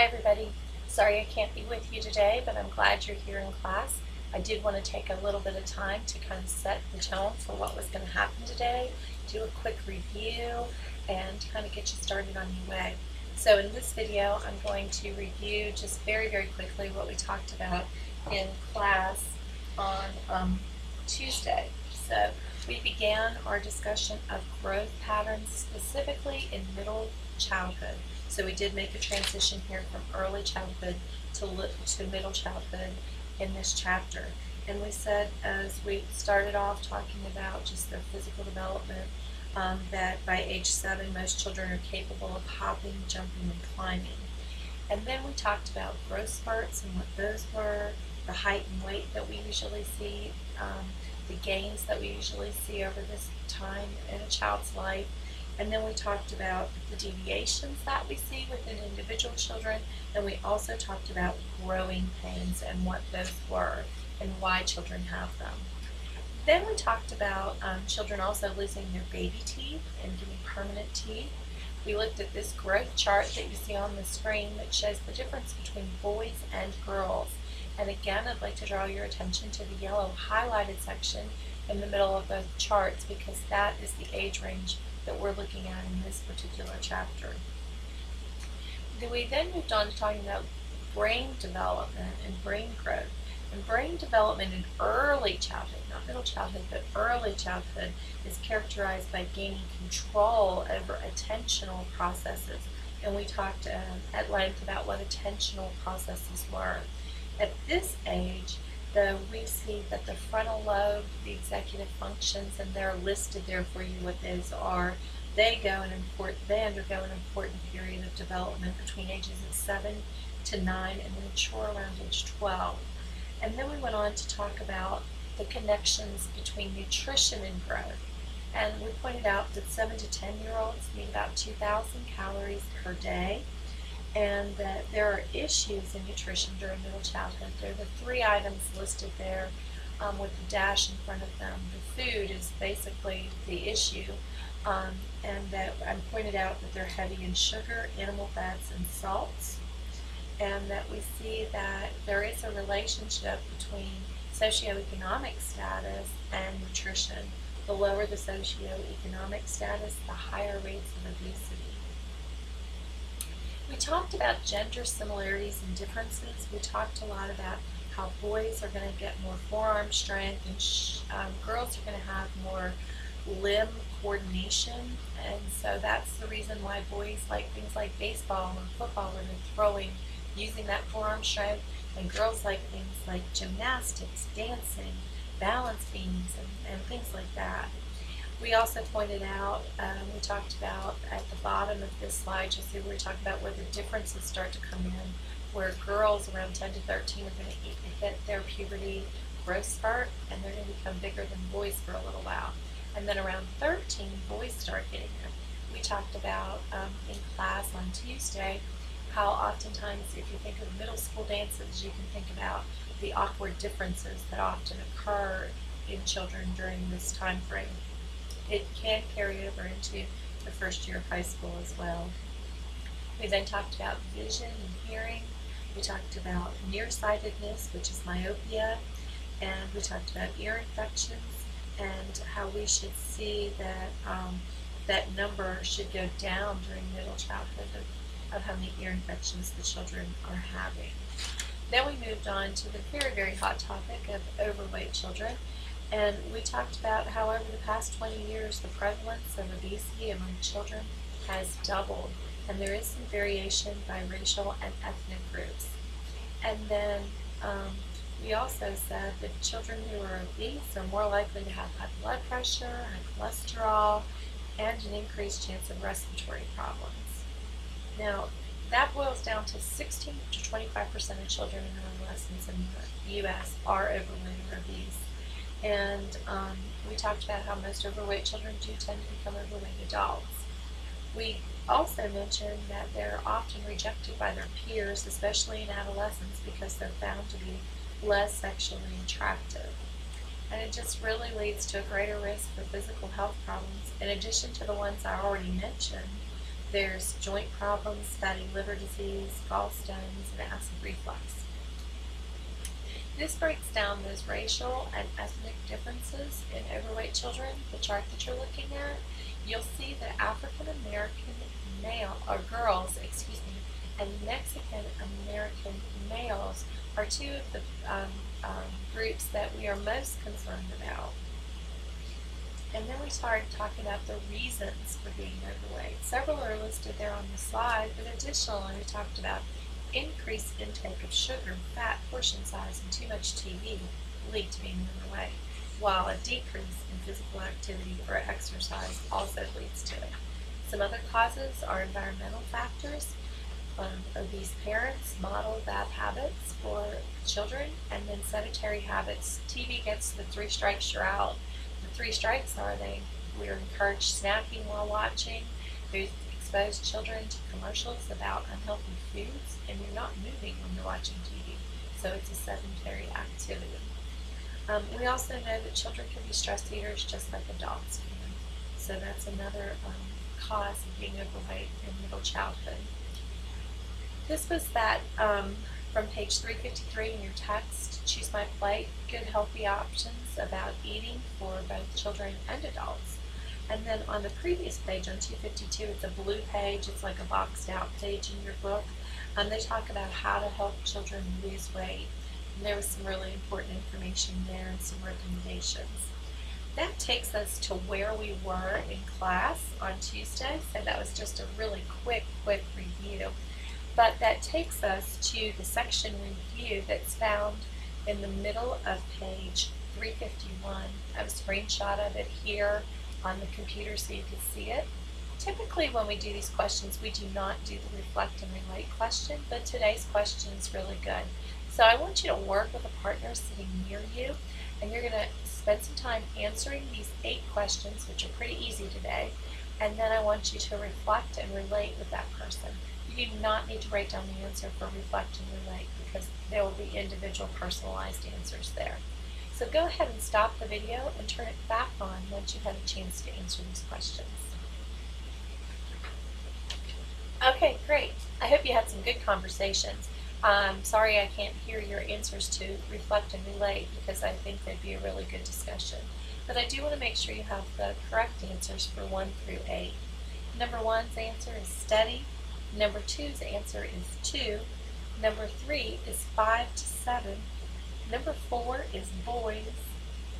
Hi everybody. Sorry I can't be with you today, but I'm glad you're here in class. I did want to take a little bit of time to kind of set the tone for what was going to happen today, do a quick review, and kind of get you started on your way. So in this video, I'm going to review just very quickly what we talked about in class on Tuesday. So we began our discussion of growth patterns specifically in middle childhood. So we did make a transition here from early childhood to middle childhood in this chapter. And we said, as we started off talking about just their physical development, that by age 7 most children are capable of hopping, jumping, and climbing. And then we talked about growth spurts and what those were, the height and weight that we usually see, the gains that we usually see over this time in a child's life. And then we talked about the deviations that we see within individual children, and we also talked about growing pains and what those were and why children have them. Then we talked about children also losing their baby teeth and getting permanent teeth. We looked at this growth chart that you see on the screen that shows the difference between boys and girls. And again, I'd like to draw your attention to the yellow highlighted section in the middle of both charts because that is the age range that we're looking at in this particular chapter. We then moved on to talking about brain development and brain growth. And brain development in early childhood, not middle childhood, but early childhood, is characterized by gaining control over attentional processes. And we talked at length about what attentional processes were. At this age, we see that the frontal lobe, the executive functions, and they're listed there for you what those are. They undergo an important period of development between ages of 7 to 9 and they mature around age 12. And then we went on to talk about the connections between nutrition and growth. And we pointed out that 7 to 10-year-olds need about 2,000 calories per day, and that there are issues in nutrition during middle childhood. There are the 3 items listed there with the dash in front of them. The food is basically the issue, and that I pointed out that they're heavy in sugar, animal fats, and salts, and that we see that there is a relationship between socioeconomic status and nutrition. The lower the socioeconomic status, the higher rates of obesity. We talked about gender similarities and differences. We talked a lot about how boys are going to get more forearm strength and girls are going to have more limb coordination. And so that's the reason why boys like things like baseball and football where they're throwing using that forearm strength, and girls like things like gymnastics, dancing, balance beams, and things like that. We also pointed out, we talked about at the bottom of this slide, you'll see where we talk about where the differences start to come in, where girls around 10 to 13 are going to hit their puberty growth spurt, and they're going to become bigger than boys for a little while. And then around 13, boys start hitting them. We talked about in class on Tuesday how oftentimes if you think of middle school dances, you can think about the awkward differences that often occur in children during this time frame. It can carry over into the first year of high school as well. We then talked about vision and hearing. We talked about nearsightedness, which is myopia, and we talked about ear infections and how we should see that that number should go down during middle childhood of how many ear infections the children are having. Then we moved on to the very hot topic of overweight children, and we talked about how over the past 20 years the prevalence of obesity among children has doubled, and there is some variation by racial and ethnic groups. And then we also said that children who are obese are more likely to have high blood pressure, high cholesterol, and an increased chance of respiratory problems. Now, that boils down to 16 to 25% of children and adolescents in the U.S. are overweight or obese. And we talked about how most overweight children do tend to become overweight adults. We also mentioned that they're often rejected by their peers, especially in adolescence, because they're found to be less sexually attractive. And it just really leads to a greater risk for physical health problems, in addition to the ones I already mentioned, There's joint problems, fatty liver disease, gallstones, and acid reflux. This breaks down those racial and ethnic differences in overweight children. The chart that you're looking at, you'll see that African American girls, and Mexican American males are two of the groups that we are most concerned about. And then we started talking about the reasons for being overweight. Several are listed there on the slide, but additionally we talked about increased intake of sugar, fat, portion size, and too much TV lead to being overweight, while a decrease in physical activity or exercise also leads to it. Some other causes are environmental factors. Obese parents model bad habits for children, and then sedentary habits. TV gets the 3 strikes, you're out. The 3 strikes are we're encouraged snacking while watching. We expose children to commercials about unhealthy foods, and you're not moving when you're watching TV, so it's a sedentary activity. We also know that children can be stress eaters just like adults can, so that's another cause of being overweight in middle childhood. This was that from page 353 in your text, Choose My Plate, good healthy options about eating for both children and adults. And then on the previous page, on 252, it's a blue page, it's like a boxed out page in your book. They talk about how to help children lose weight. And there was some really important information there and some recommendations. That takes us to where we were in class on Tuesday, so that was just a really quick review. But that takes us to the section review that's found in the middle of page 351. I have a screenshot of it here on the computer so you can see it. Typically when we do these questions, we do not do the reflect and relate question, but today's question is really good. So I want you to work with a partner sitting near you, and you're going to spend some time answering these 8 questions, which are pretty easy today, and then I want you to reflect and relate with that person. You do not need to write down the answer for reflect and relate because there will be individual personalized answers there. So go ahead and stop the video and turn it back on once you've had a chance to answer these questions. Okay, great. I hope you had some good conversations. Sorry I can't hear your answers to reflect and relate because I think they'd be a really good discussion. But I do want to make sure you have the correct answers for 1 through 8. Number 1's answer is study. Number 2's answer is 2. Number 3 is 5 to 7. Number 4 is boys.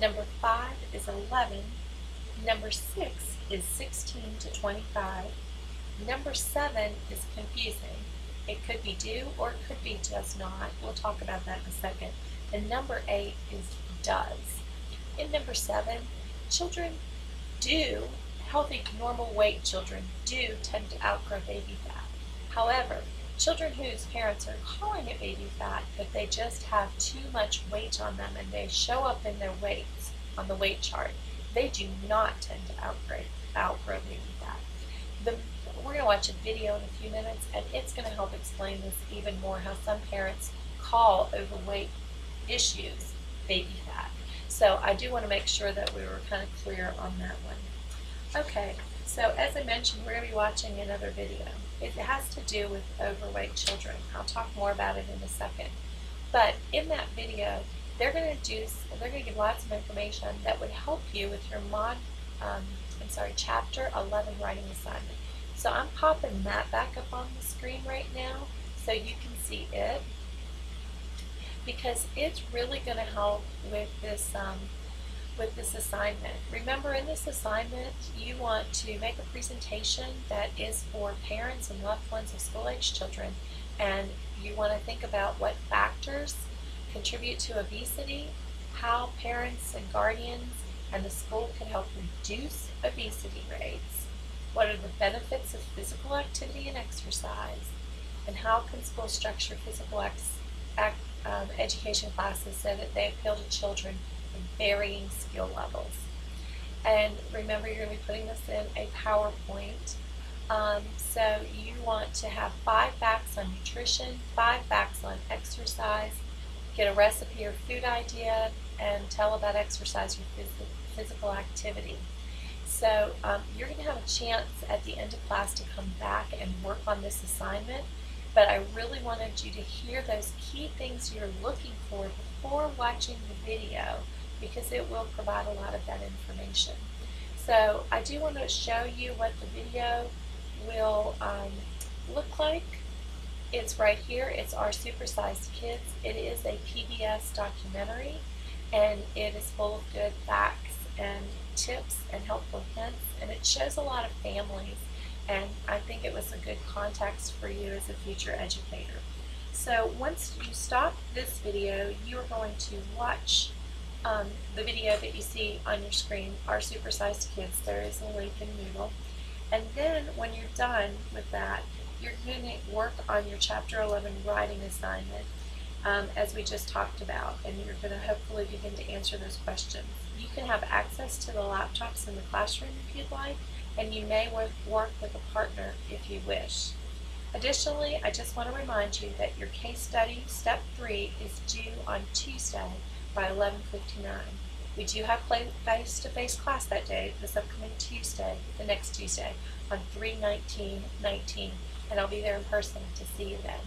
Number 5 is 11. Number 6 is 16 to 25. Number 7 is confusing. It could be do or it could be does not. We'll talk about that in a second. And number 8 is does. In number 7, healthy normal weight children do tend to outgrow baby fat. However, children whose parents are calling it baby fat, but they just have too much weight on them and they show up in their weights on the weight chart, they do not tend to outgrow baby fat. We're going to watch a video in a few minutes, and it's going to help explain this even more, how some parents call overweight issues baby fat. So I do want to make sure that we were kind of clear on that one. Okay, so as I mentioned, we're going to be watching another video. It has to do with overweight children. I'll talk more about it in a second. But in that video, they're going to give lots of information that would help you with your Chapter 11 writing assignment. So I'm popping that back up on the screen right now so you can see it, because it's really going to help with this assignment. Remember, in this assignment, you want to make a presentation that is for parents and loved ones of school-age children, and you want to think about what factors contribute to obesity, how parents and guardians and the school can help reduce obesity rates, what are the benefits of physical activity and exercise, and how can schools structure physical education classes so that they appeal to children of varying skill levels. And remember, you're going to be putting this in a PowerPoint. So you want to have 5 facts on nutrition, 5 facts on exercise, get a recipe or food idea, and tell about exercise or physical activity. So you're going to have a chance at the end of class to come back and work on this assignment, but I really wanted you to hear those key things you're looking for before watching the video, because it will provide a lot of that information. So I do want to show you what the video will look like. It's right here. It's Our Supersized Kids. It is a PBS documentary, and it is full of good facts and tips and helpful hints, and it shows a lot of families, and I think it was a good context for you as a future educator. So once you stop this video, you are going to watch the video that you see on your screen, Our Supersized Kids. There is a link in Moodle. And then when you're done with that, you're going to work on your Chapter 11 writing assignment, as we just talked about, and you're going to hopefully begin to answer those questions. You can have access to the laptops in the classroom if you'd like, and you may work with a partner if you wish. Additionally, I just want to remind you that your case study, Step 3, is due on Tuesday by 11:59. We do have face-to-face class that day, this upcoming Tuesday, the next Tuesday, on 3/19/19, and I'll be there in person to see you then.